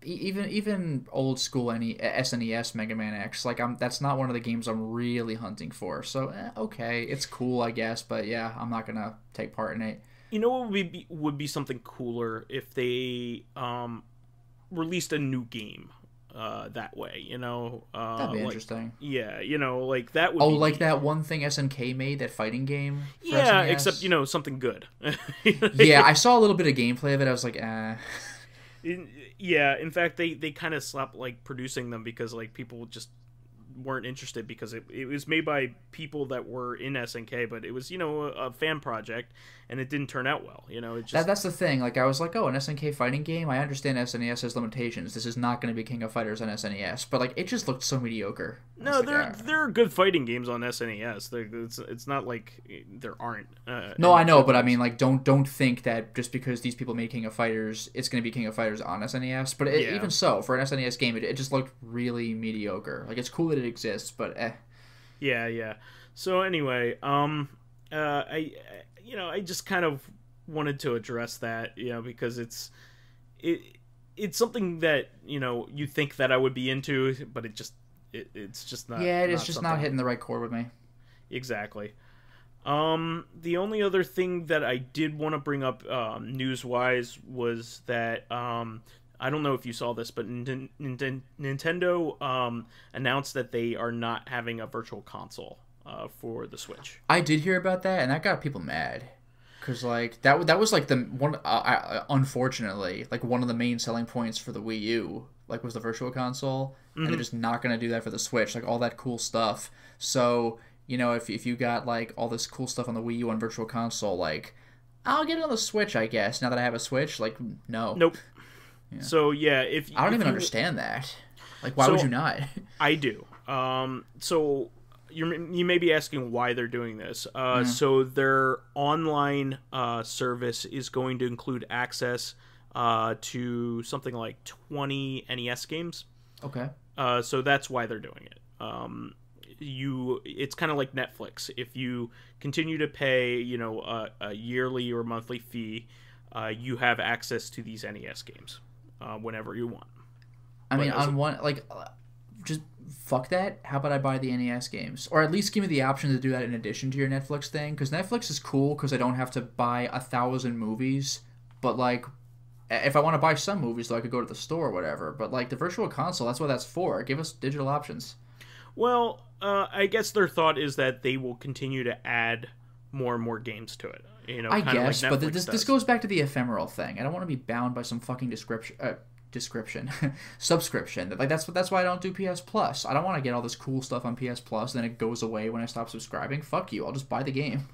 even old school SNES Mega Man X, like that's not one of the games I'm really hunting for. So okay, it's cool, I guess, but yeah, I'm not gonna take part in it. You know what would be something cooler if they released a new game that way, you know? That'd be like, interesting. Yeah, you know, like that would Oh, be like neat. that one thing SNK made, that fighting game for Yeah, SNES? except, you know, something good. Yeah, I saw a little bit of gameplay of it. I was like, Yeah, in fact, they kind of stopped, like, producing them because, like, people just weren't interested because it was made by people that were in SNK, but it was, you know, a fan project, and it didn't turn out well, you know? It just... That's the thing. Like, I was like, oh, an SNK fighting game? I understand SNES has limitations. This is not going to be King of Fighters on SNES. But, like, it just looked so mediocre. No, like, there are good fighting games on SNES. It's not like there aren't. No, I know, but I mean, like, don't think that just because these people made King of Fighters, it's going to be King of Fighters on SNES. But even so, for an SNES game, it just looked really mediocre. Like, it's cool that it exists, but Yeah. So anyway, I just kind of wanted to address that, you know, because it's something that, you know, you think that I would be into, but it's just not. Yeah, it's just not hitting the right chord with me. Exactly. The only other thing that I did want to bring up news-wise was that I don't know if you saw this, but Nintendo announced that they are not having a virtual console for the Switch. I did hear about that, and that got people mad. Because, like, that was, like, the one, unfortunately, like, one of the main selling points for the Wii U, like, was the Virtual Console, and they're just not going to do that for the Switch, like, all that cool stuff. So, you know, if you got, like, all this cool stuff on the Wii U on Virtual Console, like, I'll get it on the Switch, I guess, now that I have a Switch. Like, no. Nope. Yeah. So, yeah, if I don't even understand that. Like, why would you not? I do. So... You may be asking why they're doing this. So their online service is going to include access to something like 20 NES games. Okay. So that's why they're doing it. It's kind of like Netflix. If you continue to pay, you know, a yearly or monthly fee, you have access to these NES games whenever you want. I mean, on one, like, just fuck that. How about I buy the NES games? Or at least give me the option to do that in addition to your Netflix thing. Because Netflix is cool because I don't have to buy 1,000 movies. But, like, if I want to buy some movies, though, I could go to the store or whatever. But, like, the Virtual Console, that's what that's for. Give us digital options. Well, I guess their thought is that they will continue to add more and more games to it. You know, I guess, like but this goes back to the ephemeral thing. I don't want to be bound by some fucking subscription. Like, that's why I don't do PS Plus. I don't want to get all this cool stuff on PS Plus, then it goes away when I stop subscribing. Fuck you. I'll just buy the game.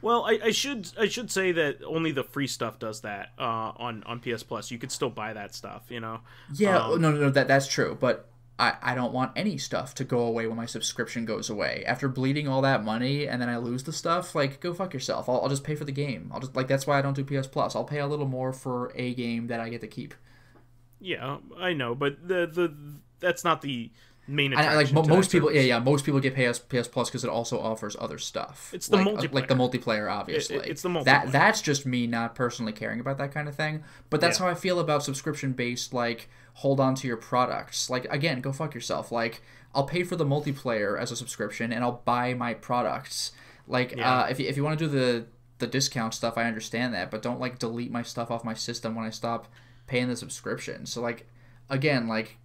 Well, I should say that only the free stuff does that on PS Plus. You could still buy that stuff, you know. Yeah, no, that's true. But I don't want any stuff to go away when my subscription goes away. After bleeding all that money and then I lose the stuff, like, go fuck yourself. I'll just pay for the game. I'll just, like, that's why I don't do PS Plus. I'll pay a little more for a game that I get to keep. Yeah, I know, but the that's not the main like attraction. most people, most people get PS Plus because it also offers other stuff. It's the multiplayer, like the multiplayer, obviously. It's the multiplayer. That's just me not personally caring about that kind of thing. But that's how I feel about subscription based. Like, hold on to your products. Like, again, go fuck yourself. Like, I'll pay for the multiplayer as a subscription, and I'll buy my products. Like, if you want to do the discount stuff, I understand that, but don't, like, delete my stuff off my system when I stop paying the subscription. So, like, again, like,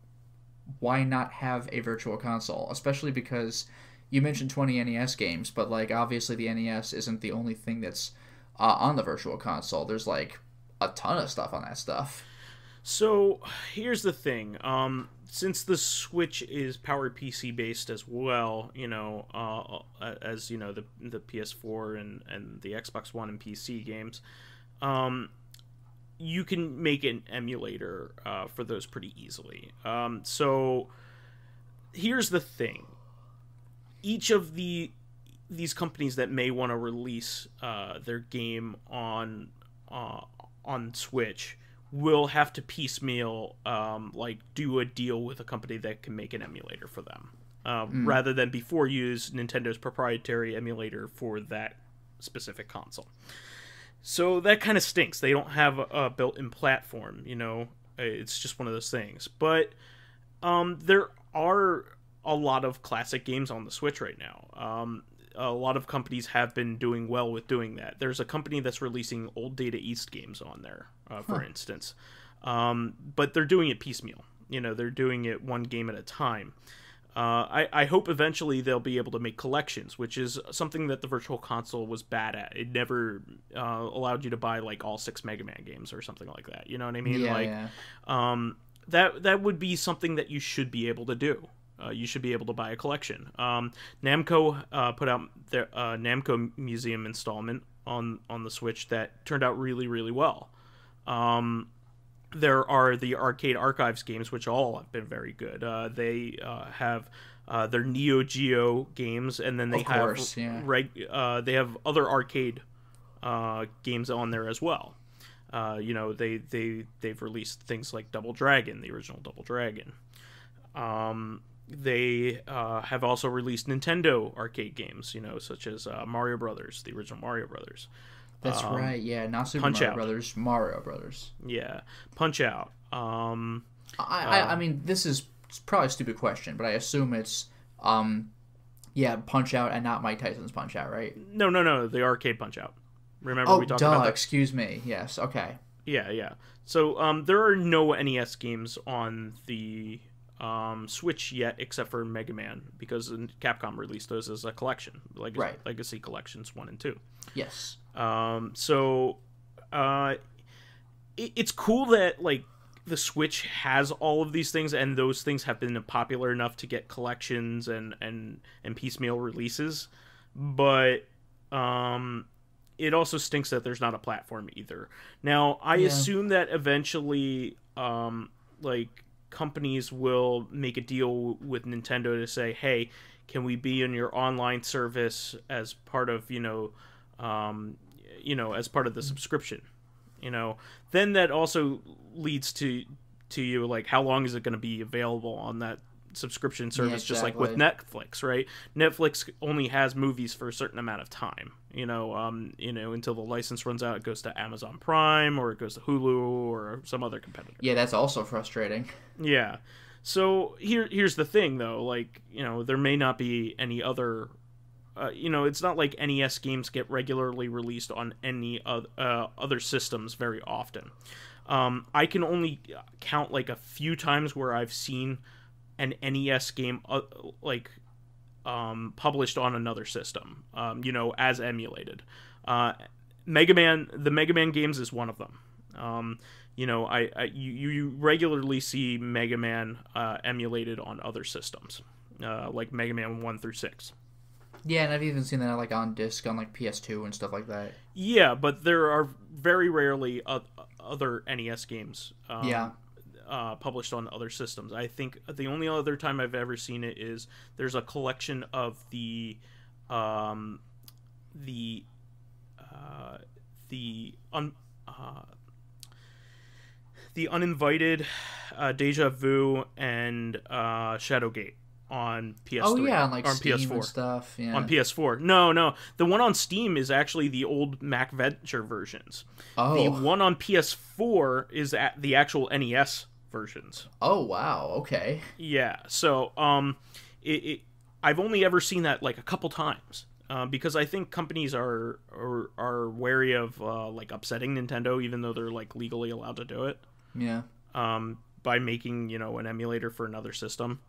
why not have a virtual console? Especially because you mentioned 20 NES games, but, like, obviously the NES isn't the only thing that's on the virtual console. There's, like, a ton of stuff on that stuff. So here's the thing. Since the Switch is powered PC based as well, you know, as you know, the PS4 and the Xbox One and PC games, you can make an emulator for those pretty easily. So here's the thing. Each of these companies that may want to release their game on Switch will have to piecemeal, like, do a deal with a company that can make an emulator for them, rather than before use Nintendo's proprietary emulator for that specific console. So that kind of stinks. They don't have a built-in platform, you know. it's just one of those things. But there are a lot of classic games on the Switch right now. A lot of companies have been doing well with doing that. There's a company that's releasing old Data East games on there, for instance. But they're doing it piecemeal. They're doing it one game at a time. I hope eventually they'll be able to make collections, which is something that the Virtual Console was bad at. It never allowed you to buy like all 6 Mega Man games or something like that. You know what I mean? Yeah, That would be something that you should be able to do. You should be able to buy a collection. Namco put out their Namco Museum installment on the Switch that turned out really, really well. There are the Arcade Archives games, which all have been very good. They have their Neo Geo games, and then they they have other arcade games on there as well. They've released things like Double Dragon, the original Double Dragon. They have also released Nintendo arcade games, such as Mario Brothers, the original Mario Brothers. That's right, yeah. Not Super Mario Brothers, Mario Brothers. Yeah, Punch-Out. I mean, this is probably a stupid question, but I assume it's, Punch-Out and not Mike Tyson's Punch-Out, right? No, the arcade Punch-Out. Remember we talked about that? Excuse me. Yes, okay. Yeah. So, there are no NES games on the Switch yet, except for Mega Man, because Capcom released those as a collection, Legacy Collections 1 and 2. Yes. It's cool that like the Switch has all of these things, and those things have been popular enough to get collections and piecemeal releases, but it also stinks that there's not a platform either. Now, I assume that eventually companies will make a deal with Nintendo to say, hey, can we be in your online service as part of as part of the subscription? Then that also leads to you, like, how long is it going to be available on that subscription service? Just like with Netflix, right? Netflix only has movies for a certain amount of time, until the license runs out. It goes to Amazon Prime, or it goes to Hulu, or some other competitor. Yeah, that's also frustrating. Yeah. So here's the thing, though. There may not be any other. It's not like NES games get regularly released on any other systems very often. I can only count like a few times where I've seen an NES game published on another system, as emulated. The Mega Man games is one of them. You regularly see Mega Man emulated on other systems, like Mega Man 1 through 6. Yeah, and I've even seen that like on disc on like PS2 and stuff like that. Yeah, but there are very rarely other NES games published on other systems. I think the only other time I've ever seen it is there's a collection of the Uninvited, Deja Vu, and Shadowgate on PS3. Oh yeah, on like on Steam PS4 and stuff. Yeah. On PS4. No, the one on Steam is actually the old Mac Venture versions. Oh. The one on PS4 is the actual NES versions. Oh wow. Okay. Yeah. So I've only ever seen that like a couple times. Because I think companies are wary of upsetting Nintendo, even though they're like legally allowed to do it. Yeah. By making an emulator for another system.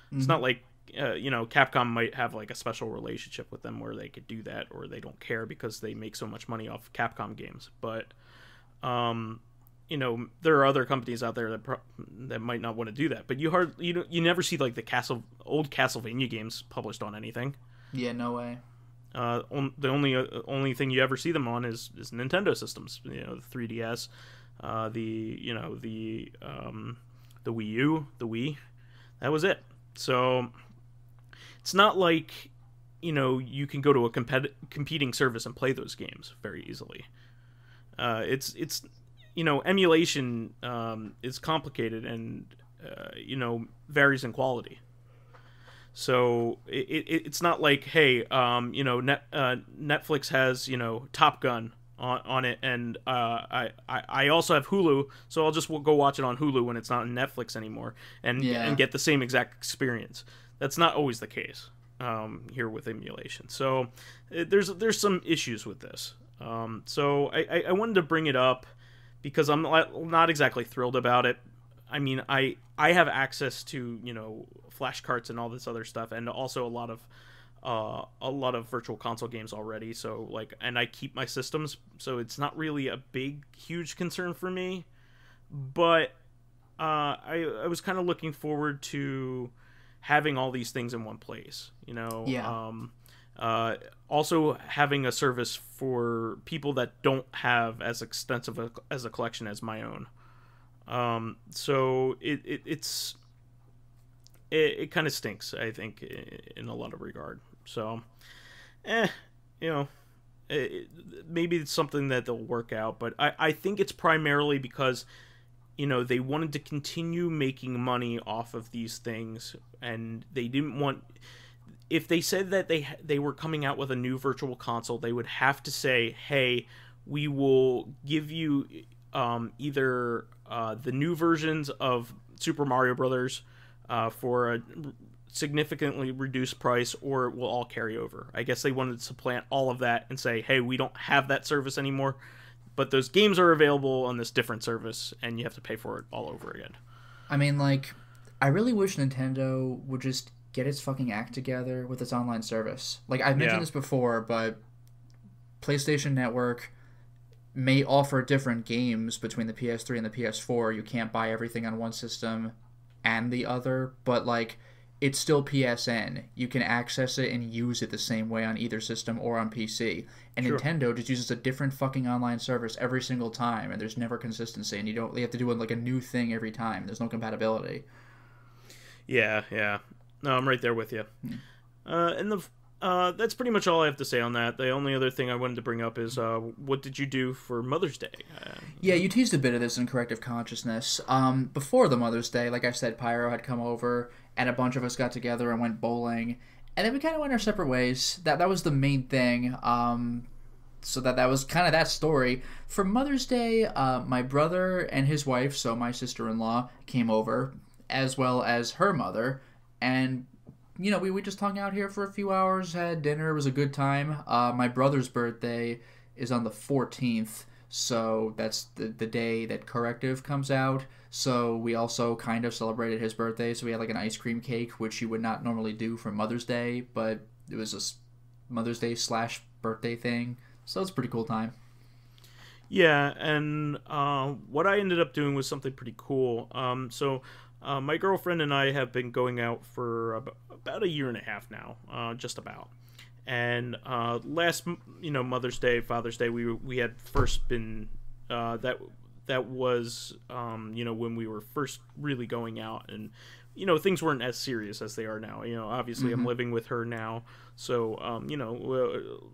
It's not like Capcom might have like a special relationship with them where they could do that, or they don't care because they make so much money off Capcom games. But there are other companies out there that might not want to do that. But you never see like the old Castlevania games published on anything. Yeah, no way. The only thing you ever see them on is Nintendo systems. The 3DS, the Wii U, the Wii. That was it. So it's not like you can go to a competing service and play those games very easily. It's emulation is complicated and varies in quality. So it's not like, hey, Netflix has Top Gun on it, and I also have Hulu, so I'll just go watch it on Hulu when it's not on Netflix anymore, and get the same exact experience. That's not always the case here with emulation. So there's some issues with this. So I wanted to bring it up because I'm not exactly thrilled about it. I mean, I have access to, you know, flash carts and all this other stuff, and also a lot of virtual console games already. So like, and I keep my systems, so it's not really a huge concern for me. But I was kind of looking forward to having all these things in one place, you know. Yeah. Also having a service for people that don't have as extensive as a collection as my own. So it kind of stinks, I think, in a lot of regard. So, you know, maybe it's something that they'll work out, but I think it's primarily because, you know, they wanted to continue making money off of these things, and they didn't want... If they said that they were coming out with a new virtual console, they would have to say, hey, we will give you either the new versions of Super Mario Brothers for a significantly reduced price, or it will all carry over. I guess they wanted to supplant all of that and say, hey, we don't have that service anymore, but those games are available on this different service, and you have to pay for it all over again. I mean, like, I really wish Nintendo would just get its fucking act together with its online service. Like, I've mentioned this before, but PlayStation Network may offer different games between the PS3 and the PS4. You can't buy everything on one system and the other, but, like, it's still PSN. You can access it and use it the same way on either system or on PC. And sure. Nintendo just uses a different fucking online service every single time, and there's never consistency, and you have to do like a new thing every time. There's no compatibility. Yeah. No, I'm right there with you. And that's pretty much all I have to say on that. The only other thing I wanted to bring up is what did you do for Mother's Day? Yeah, you teased a bit of this in Corrective Consciousness. Before the Mother's Day, like I said, Pyro had come over, and a bunch of us got together and went bowling, and then we kind of went our separate ways. That was the main thing. So that was kind of that story. For Mother's Day, my brother and his wife, so my sister-in-law, came over, as well as her mother, and, you know, we just hung out here for a few hours, had dinner. It was a good time. My brother's birthday is on the 14th, so that's the day that Corrective comes out. So we also kind of celebrated his birthday. So we had like an ice cream cake, which you would not normally do for Mother's Day, but it was a Mother's Day / birthday thing. So it's a pretty cool time. Yeah, and what I ended up doing was something pretty cool. My girlfriend and I have been going out for about a year and a half now, just about. And last, Mother's Day, Father's Day, we had first been that was when we were first really going out, and things weren't as serious as they are now. Obviously I'm living with her now, so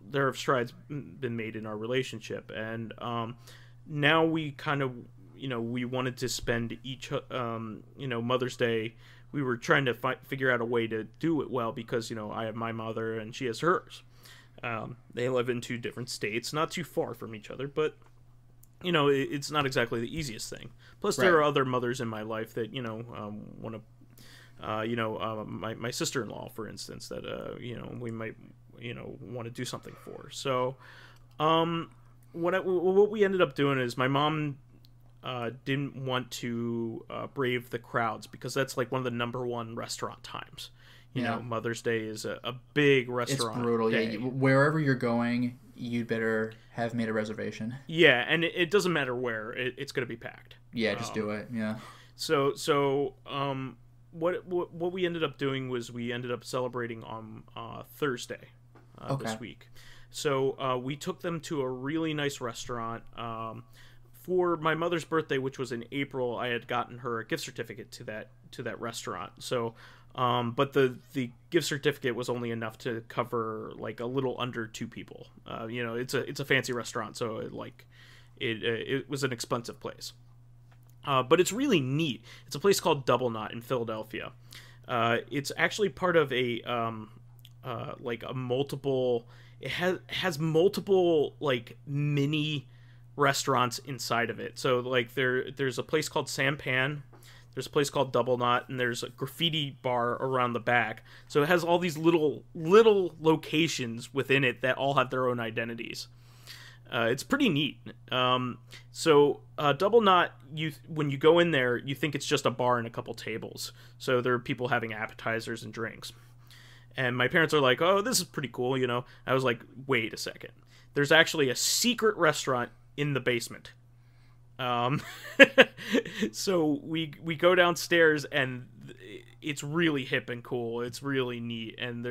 there have strides been made in our relationship, and now we kind of we wanted to spend each Mother's Day. We were trying to figure out a way to do it well, because I have my mother and she has hers. They live in two different states, not too far from each other, but it's not exactly the easiest thing. Plus, there are other mothers in my life that want to, my sister-in-law, for instance, that we might want to do something for. So, what we ended up doing is my mom didn't want to brave the crowds, because that's like one of the number one restaurant times. You know, Mother's Day is a big restaurant. It's brutal. Day. Yeah, wherever you're going, you'd better have made a reservation. Yeah, and it doesn't matter where, it's going to be packed. Yeah, just do it. Yeah. So what we ended up doing was we ended up celebrating on Thursday this week. So we took them to a really nice restaurant. For my mother's birthday, which was in April, I had gotten her a gift certificate to that restaurant. So, but the gift certificate was only enough to cover like a little under 2 people. It's a fancy restaurant, so it was an expensive place. But it's really neat. It's a place called Double Knot in Philadelphia. It's actually part of a like a multiple. It has multiple like mini restaurants inside of it. So like there's a place called Sampan, there's a place called Double Knot, and there's a graffiti bar around the back. So it has all these little locations within it that all have their own identities. It's pretty neat. So Double Knot, when you go in there, you think it's just a bar and a couple tables. So there are people having appetizers and drinks. And my parents are like, "Oh, this is pretty cool," you know. I was like, "Wait a second. There's actually a secret restaurant in the basement." So we go downstairs, and it's really hip and cool. It's really neat, and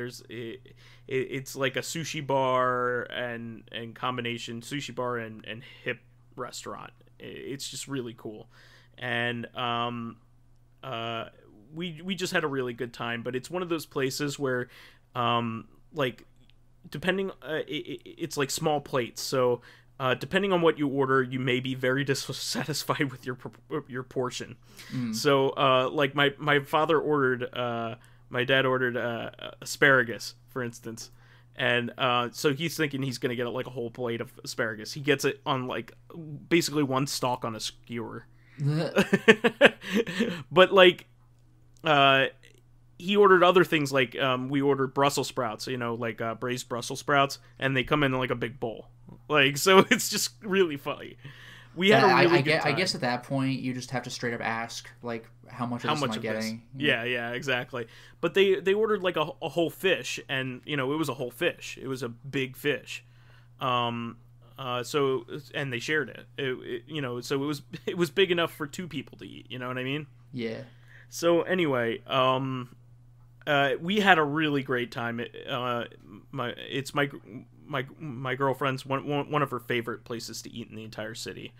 it's like a sushi bar and combination sushi bar and hip restaurant. It's just really cool, and we just had a really good time. But it's one of those places where like depending it's like small plates, so depending on what you order, you may be very dissatisfied with your portion. So like my father ordered my dad ordered asparagus, for instance, and so he's thinking he's gonna get like a whole plate of asparagus. He gets it on like basically one stalk on a skewer. But like he ordered other things, like we ordered Brussels sprouts, you know, like braised Brussels sprouts, and they come in like a big bowl. Like, so it's just really funny. We had a really good time. I guess at that point you just have to straight up ask, like, how much am I getting? Yeah, exactly. But they ordered like a whole fish, and you know, it was a whole fish. It was a big fish. So and they shared it. You know, so it was big enough for two people to eat. You know what I mean? Yeah. So anyway, we had a really great time. It's my girlfriend's one of her favorite places to eat in the entire city.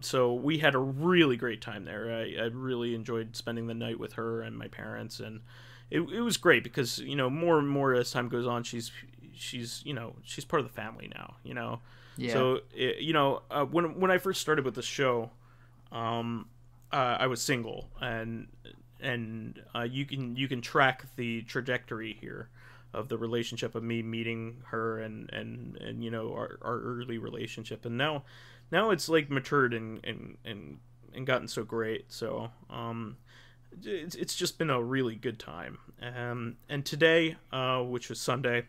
So we had a really great time there. I really enjoyed spending the night with her and my parents, and it was great because, you know, more and more as time goes on, she's you know, she's part of the family now, you know. Yeah. So you know, when I first started with the show, I was single, and you can track the trajectory here of the relationship of me meeting her and you know, our early relationship, and now it's like matured and gotten so great. So it's just been a really good time. And today, which was Sunday,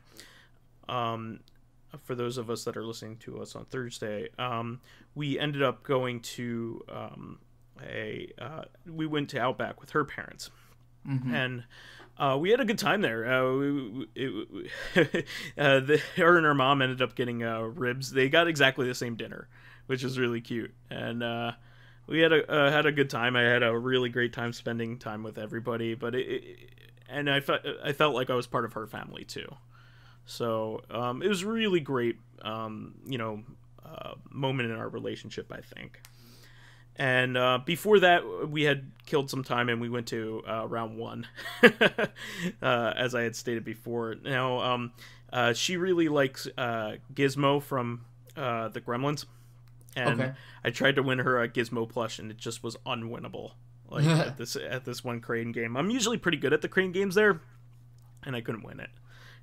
for those of us that are listening to us on Thursday, we ended up going to we went to Outback with her parents. Mm-hmm. And we had a good time there. Her and her mom ended up getting ribs. They got exactly the same dinner, which is really cute. And we had a good time. I had a really great time spending time with everybody. But and I felt like I was part of her family too. So it was really great. You know, moment in our relationship, I think. And before that, we had killed some time, and we went to round one, as I had stated before. Now, she really likes Gizmo from the Gremlins, and okay. I tried to win her a Gizmo plush, and it just was unwinnable. Like at this one crane game, I'm usually pretty good at the crane games there, and I couldn't win it.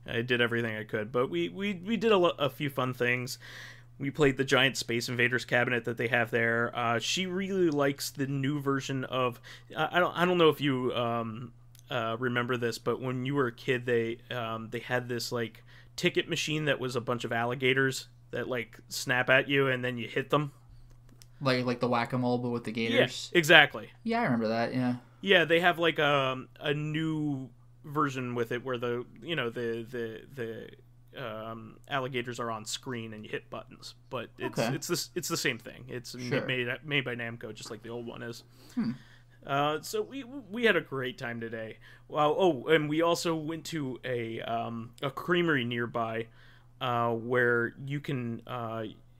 I did everything I could, but we did a few fun things. We played the giant Space Invaders cabinet that they have there. She really likes the new version of. I don't know if you remember this, but when you were a kid, they had this like ticket machine that was a bunch of alligators that like snap at you and then you hit them. Like the whack-a-mole, but with the gators. Yeah, exactly. Yeah, I remember that. Yeah. Yeah, they have like a new version with it where the alligators are on screen and you hit buttons, but it's the same thing. It's sure. made by Namco, just like the old one is. So we had a great time today. Wow. And we also went to a creamery nearby, where you can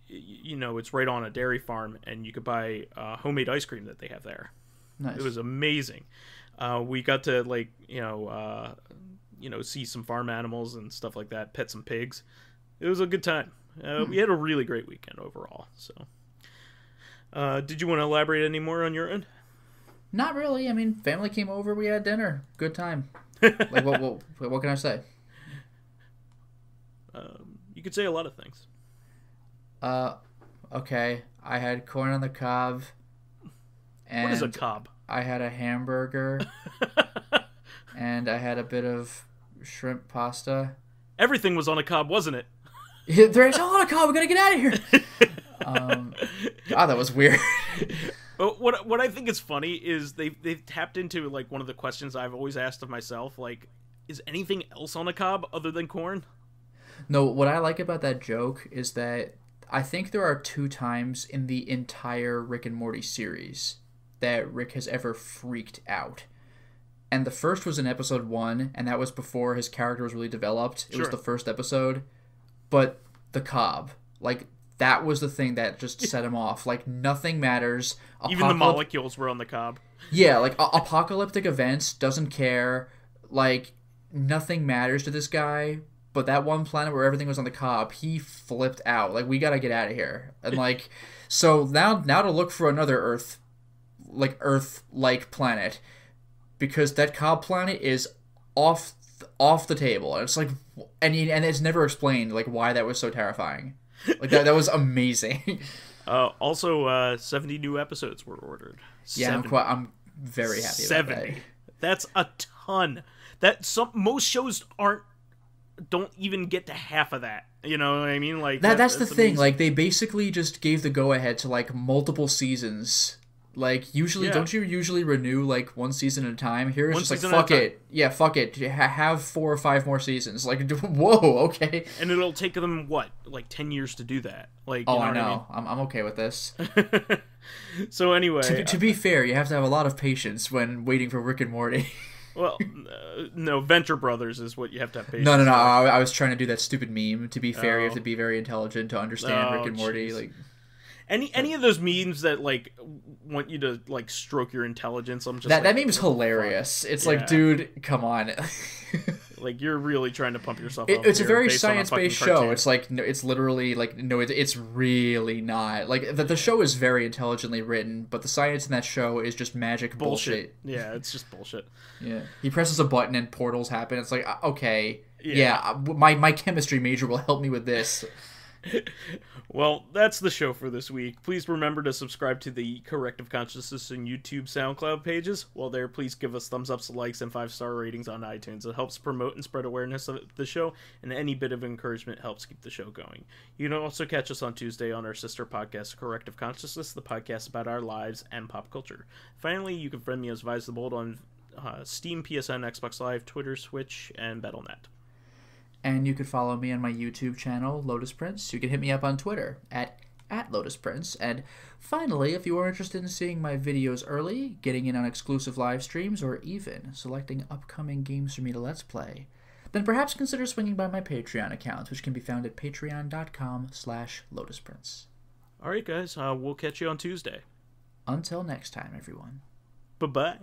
you know, it's right on a dairy farm, and you could buy homemade ice cream that they have there. Nice. It was amazing. We got to like see some farm animals and stuff like that, pet some pigs. It was a good time. We had a really great weekend overall. So, did you want to elaborate any more on your end? Not really. I mean, family came over. We had dinner. Good time. Like what can I say? You could say a lot of things. Okay. I had corn on the cob. And What is a cob? I had a hamburger. And I had a bit of shrimp pasta. Everything was on a cob, wasn't it? There's all on a cob. We gotta get out of here. God, that was weird. But what I think is funny is they've tapped into like one of the questions I've always asked of myself, like, is anything else on a cob other than corn? No, what I like about that joke is that I think there are 2 times in the entire Rick and Morty series that Rick has ever freaked out. And the first was in episode 1, and that was before his character was really developed. It was the first episode. But the cob, like, that was the thing that just set him off. Like, nothing matters. Even the molecules were on the cob. Yeah, like, apocalyptic events, doesn't care. Like, nothing matters to this guy. But that one planet where everything was on the cob, he flipped out. Like, we gotta get out of here. And, like, so now to look for another Earth-like planet. Because that cob planet is off the table. And it's like, and it's never explained, like, why that was so terrifying. Like, that was amazing. Also, 70 new episodes were ordered. Yeah, I'm very happy about that. That's a ton. Most shows don't even get to half of that. You know what I mean? Like that's the thing. Like, they basically just gave the go ahead to like multiple seasons. Like, usually, don't you usually renew like one season at a time? Here it's just like, fuck it. Yeah, fuck it. Have 4 or 5 more seasons. Like, whoa, okay. And it'll take them like 10 years to do that. Like, I know. I'm okay with this. So anyway, to be fair, you have to have a lot of patience when waiting for Rick and Morty. Well, no, Venture Brothers is what you have to have patience. No. I was trying to do that stupid meme. To be fair, you have to be very intelligent to understand Rick and Morty. Like, any of those memes that like want you to like stroke your intelligence, I'm just that meme's hilarious. It's like, dude, come on. Like, you're really trying to pump yourself up. It's a very science-based show. It's like, no, it's literally like, no, it's really not. Like, the show is very intelligently written, but the science in that show is just magic bullshit. Yeah, it's just bullshit. Yeah, he presses a button and portals happen. It's like, okay, my chemistry major will help me with this. Well, that's the show for this week. Please remember to subscribe to the Corrective Consciousness and YouTube SoundCloud pages. While there, please give us thumbs ups, likes, and 5-star ratings on iTunes. It helps promote and spread awareness of the show, and any bit of encouragement helps keep the show going. You can also catch us on Tuesday on our sister podcast, Corrective Consciousness, the podcast about our lives and pop culture. Finally, you can friend me as vysethebold on Steam, PSN, Xbox Live, Twitter, Switch, and Battle.net. And you can follow me on my YouTube channel, Lotus Prince. You can hit me up on Twitter at Lotus Prince. And finally, if you are interested in seeing my videos early, getting in on exclusive live streams, or even selecting upcoming games for me to Let's Play, then perhaps consider swinging by my Patreon account, which can be found at patreon.com/LotusPrince. Alright guys, we'll catch you on Tuesday. Until next time, everyone. Bye-bye.